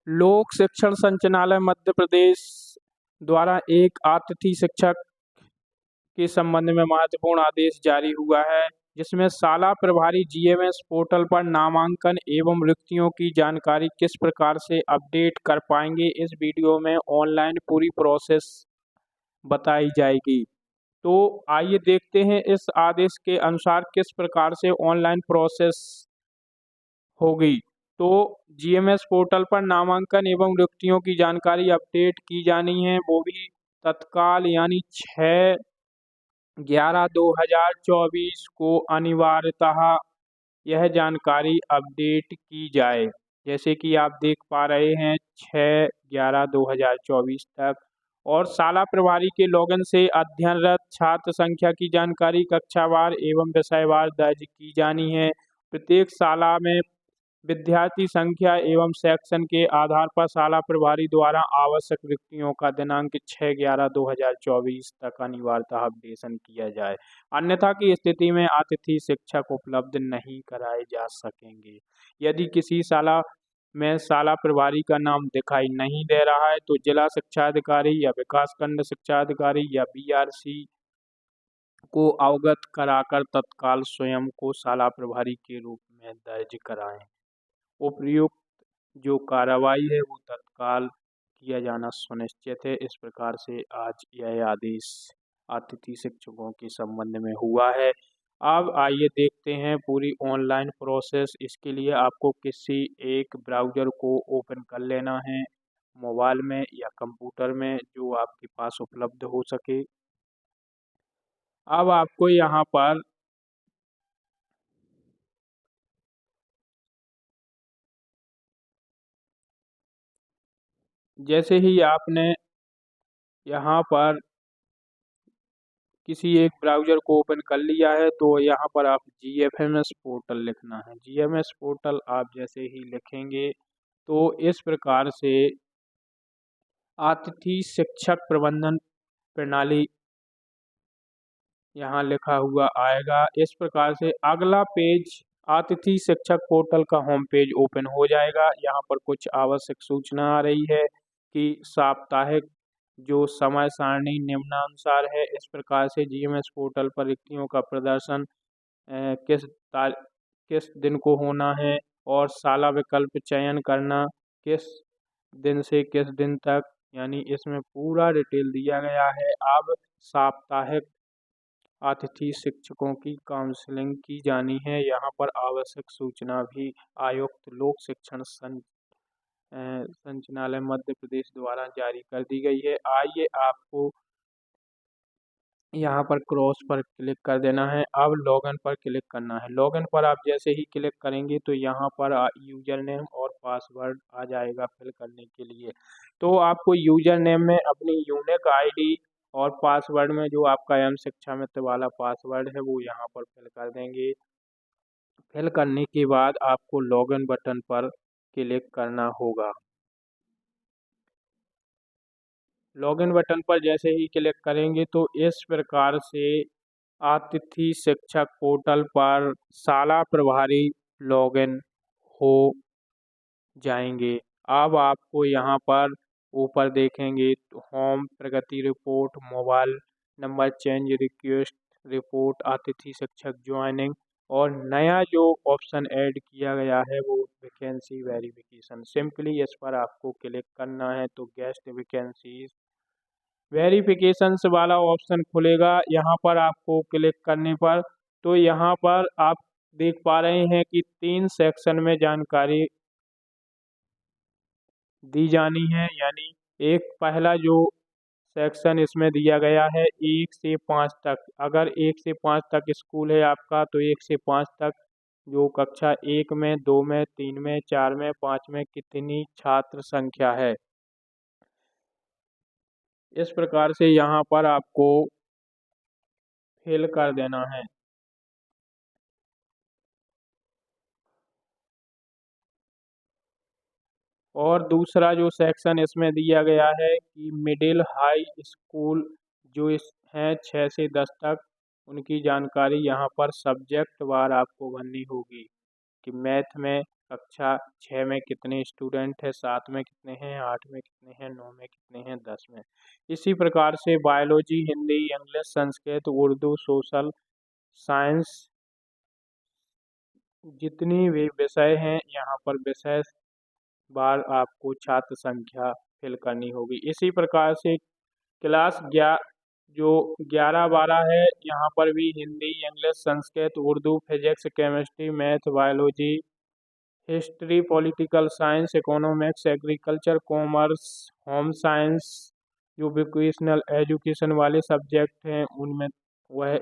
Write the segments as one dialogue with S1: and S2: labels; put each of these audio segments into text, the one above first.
S1: लोक शिक्षण संचालनालय मध्य प्रदेश द्वारा एक अतिथि शिक्षक के संबंध में महत्वपूर्ण आदेश जारी हुआ है, जिसमें शाला प्रभारी जीएमएस पोर्टल पर नामांकन एवं रिक्तियों की जानकारी किस प्रकार से अपडेट कर पाएंगे। इस वीडियो में ऑनलाइन पूरी प्रोसेस बताई जाएगी। तो आइए देखते हैं इस आदेश के अनुसार किस प्रकार से ऑनलाइन प्रोसेस होगी। तो जीएमएस पोर्टल पर नामांकन एवं रिक्तियों की जानकारी अपडेट की जानी है, वो भी तत्काल यानी 6/11/2024 को अनिवार्यतः यह जानकारी अपडेट की जाए। जैसे कि आप देख पा रहे हैं 6/11/2024 तक। और शाला प्रभारी के लॉगिन से अध्ययनरत छात्र संख्या की जानकारी कक्षावार एवं विषयवार दर्ज की जानी है। प्रत्येक शाला में विद्यार्थी संख्या एवं सेक्शन के आधार पर शाला प्रभारी द्वारा आवश्यक रिक्तियों का दिनांक 6/11/2024 तक अनिवार्यतः अपडेशन किया जाए। अन्यथा की स्थिति में अतिथि शिक्षक उपलब्ध नहीं कराए जा सकेंगे। यदि किसी शाला में शाला प्रभारी का नाम दिखाई नहीं दे रहा है तो जिला शिक्षा अधिकारी या विकासखंड शिक्षा अधिकारी या बीआरसी को अवगत कराकर तत्काल स्वयं को शाला प्रभारी के रूप में दर्ज कराएं। उपयुक्त जो कार्रवाई है वो तत्काल किया जाना सुनिश्चित है। इस प्रकार से आज यह आदेश अतिथि शिक्षकों के संबंध में हुआ है। अब आइए देखते हैं पूरी ऑनलाइन प्रोसेस। इसके लिए आपको किसी एक ब्राउज़र को ओपन कर लेना है, मोबाइल में या कंप्यूटर में, जो आपके पास उपलब्ध हो सके। अब आपको यहाँ पर जैसे ही आपने यहाँ पर किसी एक ब्राउज़र को ओपन कर लिया है तो यहाँ पर आप जीएफएमएस पोर्टल लिखना है। जीएमएस पोर्टल आप जैसे ही लिखेंगे तो इस प्रकार से अतिथि शिक्षक प्रबंधन प्रणाली यहाँ लिखा हुआ आएगा। इस प्रकार से अगला पेज अतिथि शिक्षक पोर्टल का होम पेज ओपन हो जाएगा। यहाँ पर कुछ आवश्यक सूचना आ रही है कि साप्ताहिक जो समय सारणी निम्नानुसार है। इस प्रकार से जीएमएस पोर्टल पर रिक्तियों का प्रदर्शन किस दिन को होना है और शाला विकल्प चयन करना किस दिन से किस दिन तक, यानी इसमें पूरा डिटेल दिया गया है। अब साप्ताहिक अतिथि शिक्षकों की काउंसलिंग की जानी है। यहाँ पर आवश्यक सूचना भी आयुक्त लोक शिक्षण संचालनालय मध्य प्रदेश द्वारा जारी कर दी गई है। आइए आपको यहाँ पर क्रॉस पर क्लिक कर देना है। अब लॉगिन पर क्लिक करना है। लॉगिन पर आप जैसे ही क्लिक करेंगे तो यहाँ पर यूजर नेम और पासवर्ड आ जाएगा फिल करने के लिए। तो आपको यूजर नेम में अपनी यूनिक आईडी और पासवर्ड में जो आपका एम शिक्षा मित्र वाला पासवर्ड है वो यहाँ पर फिल कर देंगे। फिल करने के बाद आपको लॉगिन बटन पर क्लिक करना होगा। लॉगिन बटन पर जैसे ही क्लिक करेंगे तो इस प्रकार से अतिथि शिक्षक पोर्टल पर शाला प्रभारी लॉगिन हो जाएंगे। अब आपको यहाँ पर ऊपर देखेंगे तो होम प्रगति report, mobile number change request report, अतिथि शिक्षक ज्वाइनिंग और नया जो ऑप्शन ऐड किया गया है वो वैकेंसी वेरिफिकेशन। सिंपली इस पर आपको क्लिक करना है तो गेस्ट वैकेंसीज वेरिफिकेशंस वाला ऑप्शन खुलेगा। यहाँ पर आपको क्लिक करने पर तो यहाँ पर आप देख पा रहे हैं कि 3 सेक्शन में जानकारी दी जानी है। यानी एक पहला जो सेक्शन इसमें दिया गया है 1 से 5 तक। अगर 1 से 5 तक स्कूल है आपका तो 1 से 5 तक जो कक्षा 1 में, 2 में, 3 में, 4 में, 5 में कितनी छात्र संख्या है, इस प्रकार से यहाँ पर आपको फिल कर देना है। और दूसरा जो सेक्शन इसमें दिया गया है कि मिडिल हाई स्कूल जो इस हैं 6 से 10 तक, उनकी जानकारी यहाँ पर सब्जेक्ट वार आपको भरनी होगी कि मैथ में कक्षा 6 में कितने स्टूडेंट हैं, 7 में कितने हैं, 8 में कितने हैं, 9 में कितने हैं, 10 में। इसी प्रकार से biology, Hindi, English, Sanskrit, Urdu, social science, जितनी भी विषय हैं यहाँ पर विषय बार आपको छात्र संख्या फिल करनी होगी। इसी प्रकार से क्लास जो 11-12 है, यहाँ पर भी Hindi, English, Sanskrit, Urdu, physics, chemistry, math, biology, history, political science, economics, agriculture, commerce, home science, जो वोकेशनल एजुकेशन वाले सब्जेक्ट हैं उनमें वह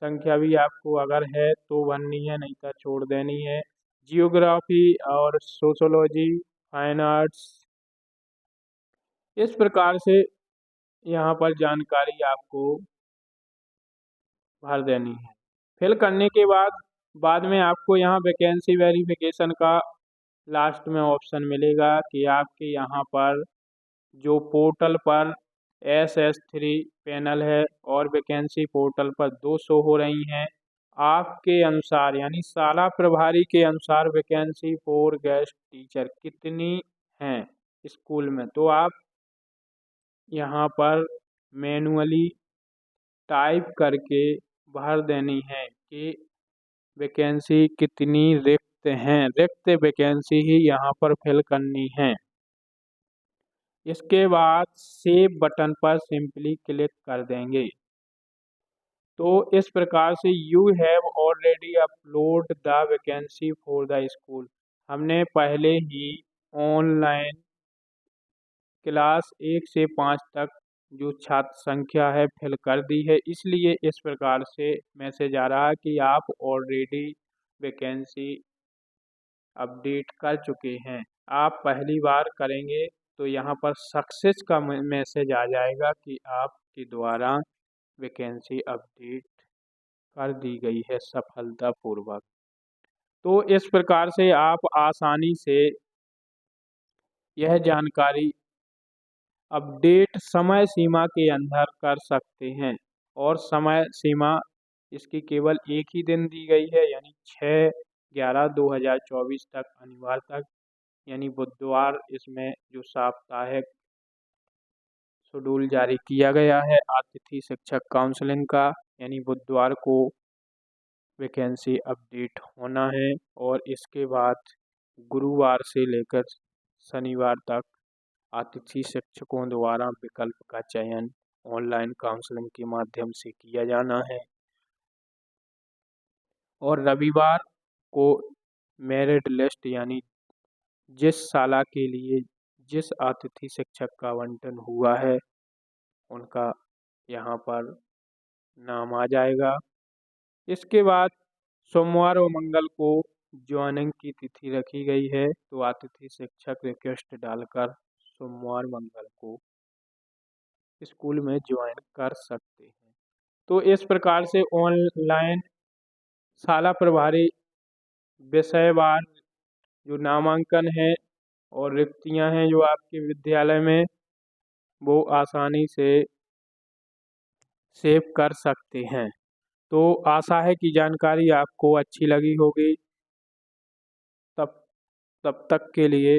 S1: संख्या भी आपको अगर है तो भरनी है, नहीं तो छोड़ देनी है। जियोग्राफी और सोशोलॉजी, फाइन आर्ट्स, इस प्रकार से यहाँ पर जानकारी आपको भर देनी है। फिल करने के बाद में आपको यहाँ वैकेंसी वेरिफिकेशन का लास्ट में ऑप्शन मिलेगा कि आपके यहाँ पर जो पोर्टल पर SS3 पैनल है और वैकेंसी पोर्टल पर 2 शो हो रही हैं। आपके अनुसार यानी शाला प्रभारी के अनुसार वैकेंसी फॉर गेस्ट टीचर कितनी हैं स्कूल में, तो आप यहाँ पर मैनुअली टाइप करके भर देनी है कि वैकेंसी कितनी रिक्त हैं। रिक्त वैकेंसी ही यहाँ पर फिल करनी है। इसके बाद सेव बटन पर सिंपली क्लिक कर देंगे। तो इस प्रकार से you have already upload the vacancy for the school, हमने पहले ही ऑनलाइन क्लास 1 से 5 तक जो छात्र संख्या है फिल कर दी है, इसलिए इस प्रकार से मैसेज आ रहा है कि आप ऑलरेडी वैकेंसी अपडेट कर चुके हैं। आप पहली बार करेंगे तो यहाँ पर सक्सेस का मैसेज आ जाएगा कि आपके द्वारा वैकेंसी अपडेट कर दी गई है सफलतापूर्वक। तो इस प्रकार से आप आसानी से यह जानकारी अपडेट समय सीमा के अंदर कर सकते हैं और समय सीमा इसकी केवल एक ही दिन दी गई है, यानी 6/11/2024 तक, अनिवार्य तक, यानी बुधवार इसमें जो साप्ताहिक शेड्यूल जारी किया गया है अतिथि शिक्षक काउंसलिंग का, यानी बुधवार को वैकेंसी अपडेट होना है और इसके बाद गुरुवार से लेकर शनिवार तक अतिथि शिक्षकों द्वारा विकल्प का चयन ऑनलाइन काउंसलिंग के माध्यम से किया जाना है और रविवार को मेरिट लिस्ट यानी जिस शाला के लिए जिस अतिथि शिक्षक का आवंटन हुआ है उनका यहाँ पर नाम आ जाएगा। इसके बाद सोमवार और मंगल को ज्वाइनिंग की तिथि रखी गई है, तो अतिथि शिक्षक रिक्वेस्ट डालकर सोमवार मंगल को स्कूल में ज्वाइन कर सकते हैं। तो इस प्रकार से ऑनलाइन शाला प्रभारी विषयवार जो नामांकन है और रिक्तियां हैं जो आपके विद्यालय में, वो आसानी से सेव कर सकते हैं। तो आशा है कि जानकारी आपको अच्छी लगी होगी। तब तब तक के लिए